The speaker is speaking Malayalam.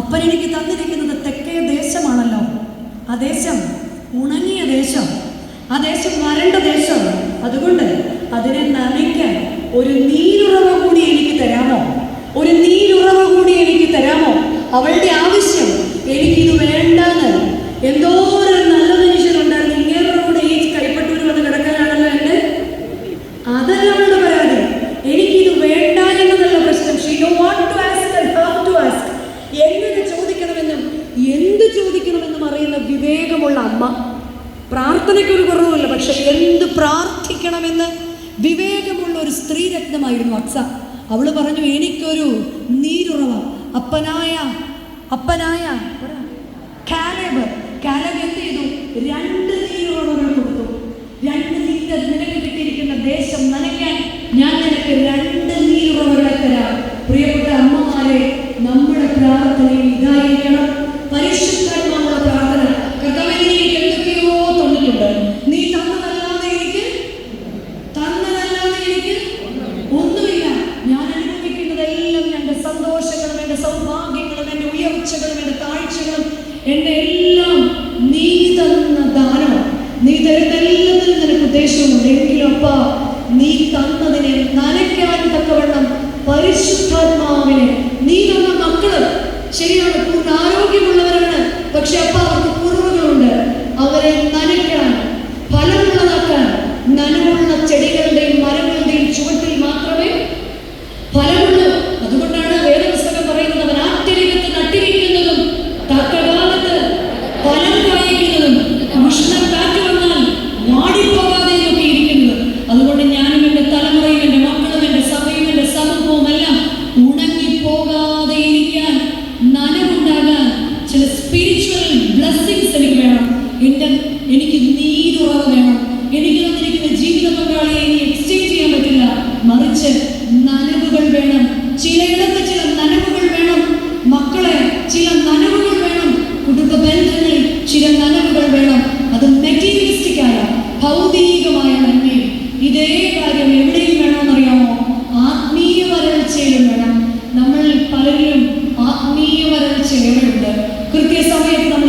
അപ്പൻ എനിക്ക് തന്നിരിക്കുന്നത് തെക്കേ ദേശമാണല്ലോ. ആ ദേശം ഉണങ്ങിയ ദേശം, ആ ദേശം വരണ്ട ദേശം. അതുകൊണ്ട് അതിനെ നനയ്ക്കാൻ ഒരു നീരുറവ കൂടി എനിക്ക് തരാമോ? ഒരു നീരുറവ കൂടി എനിക്ക് തരാമോ? അവളുടെ ആവശ്യം എനിക്കിത് വേണ്ടാന്ന്. എന്തോരം നല്ല മനുഷ്യരുണ്ടായിരുന്നു. ഇങ്ങേരുടെ കൂടെ ഈ കൈപ്പട്ടൂര് വന്ന് കിടക്കാനാണല്ലോ എൻ്റെ. അതല്ല അവളുടെ പരാതി. എനിക്കിത് വേണ്ട എന്നതല്ല പ്രശ്നം. She don't want to ask and how to ask. എങ്ങനെ ചോദിക്കണമെന്നും എന്ത് ചോദിക്കണമെന്നും അറിയുന്ന വിവേകമുള്ള അമ്മ. പ്രാർത്ഥനയ്ക്കൊരു കുറവുമില്ല, പക്ഷെ എന്ത് പ്രാർത്ഥിക്കണമെന്ന് വിവേകമുള്ള ഒരു സ്ത്രീരത്നമായിരുന്നു അക്സ. അവള് പറഞ്ഞു, എനിക്കൊരു നീരുറവ. അപ്പനായ കാലേബ് എന്ത് ചെയ്തു? 2 നീരുറവകൾ കൊടുത്തു. 2 ലിറ്റർ നിനക്ക് കിട്ടിയിരിക്കുന്ന ദേശം നനയ്ക്കാൻ ഞാൻ നിനക്ക് 2 നീരുറവകളെ തരാം. പ്രിയപ്പെട്ട അമ്മമാരെ, നമ്മുടെ പ്രാർത്ഥനയിൽ ഇതായിരിക്കണം. പരിശുദ്ധാത്മാവുള്ള പ്രാർത്ഥന. കർത്താവേ, എനിക്ക് എന്തൊക്കെയോ തന്നിട്ടുണ്ട്. നീ തന്നതല്ലാതെ എനിക്ക് ഒന്നുമില്ല. ഞാൻ അനുഭവിക്കുന്നതെല്ലാം എൻ്റെ സന്തോഷങ്ങളും എൻ്റെ സൗഭാഗ്യങ്ങളും എൻ്റെ ഉയർച്ചകളും എൻ്റെ താഴ്ചകളും എൻ്റെ എല്ലാം നീ തന്ന ദാനം. നീ തരുന്ന എല്ലാത്തിനും നിനക്ക് ഉദ്ദേശമുണ്ട്. എങ്കിലും അപ്പ, നീ തന്നതിനെ നനയ്ക്കാൻ തക്കവണ്ണം പരിശുദ്ധാത്മാവിനെ നീ തന്ന മക്കള് ശരിയാണ്, പൂർണ്ണ ആരോഗ്യമുള്ളവരാണ്. പക്ഷെ അപ്പ അവർക്ക് കുറവുകളുണ്ട്. അവരെ നനയ്ക്കാൻ, ഫലമുള്ളതാക്കാൻ, നനവുള്ള ചെടികളുടെയും മരങ്ങളുടെയും ചുവട്ടിൽ മാത്രമേ ഫലമുള്ളൂ. അതുകൊണ്ടാണ് വേദപുസ്തകം പറയുന്നത്, അവൻ ആറ്റരികത്ത് നട്ടിരിക്കുന്നതും തക്കകാലത്ത് ഫലം കായ്ക്കുന്നതും ഉഷ്ണം കാറ്റ് വന്നാൽ വാടിപ്പോകാതെ ഒക്കെ ഇരിക്കുന്നത്. അതുകൊണ്ട് ഞാനും എൻ്റെ തലമുറയും എൻ്റെ മക്കളും എൻ്റെ സഭയും എൻ്റെ സമൂഹവും എല്ലാം ഉണങ്ങിപ്പോകാതെ ഇരിക്കാൻ, നനവുണ്ടാകാൻ ചില സ്പിരിച്വൽ ബ്ലെസ്സിങ്സ് എനിക്ക് വേണം. എനിക്ക് നീരുറവ വേണം. എനിക്ക് തന്നിരിക്കുന്ന ജീവിത പങ്കാളിയെ ഇനി എക്സ്ചേഞ്ച് ചെയ്യാൻ പറ്റില്ല. മറിച്ച് നനവുകൾ വേണം. ചിലയിടത്ത് ചില നനവുകൾ വേണം. മക്കളെ, ചില നനവുകൾ വേണം. കുടുംബ ബന്ധങ്ങളിൽ ചില നനവുകൾ വേണം. അത് മെറ്റീരിയലിസ്റ്റിക് ആയ ഭൗതികമായ നന്മയും. ഇതേ കാര്യം എവിടെയും വേണമെന്നറിയാമോ? ആത്മീയ വരൾച്ചയിലും വേണം. നമ്മൾ പലരിലും ആത്മീയ വരൾച്ച ഏറെയുണ്ട്. കൃത്യസമയത്ത് നമ്മൾ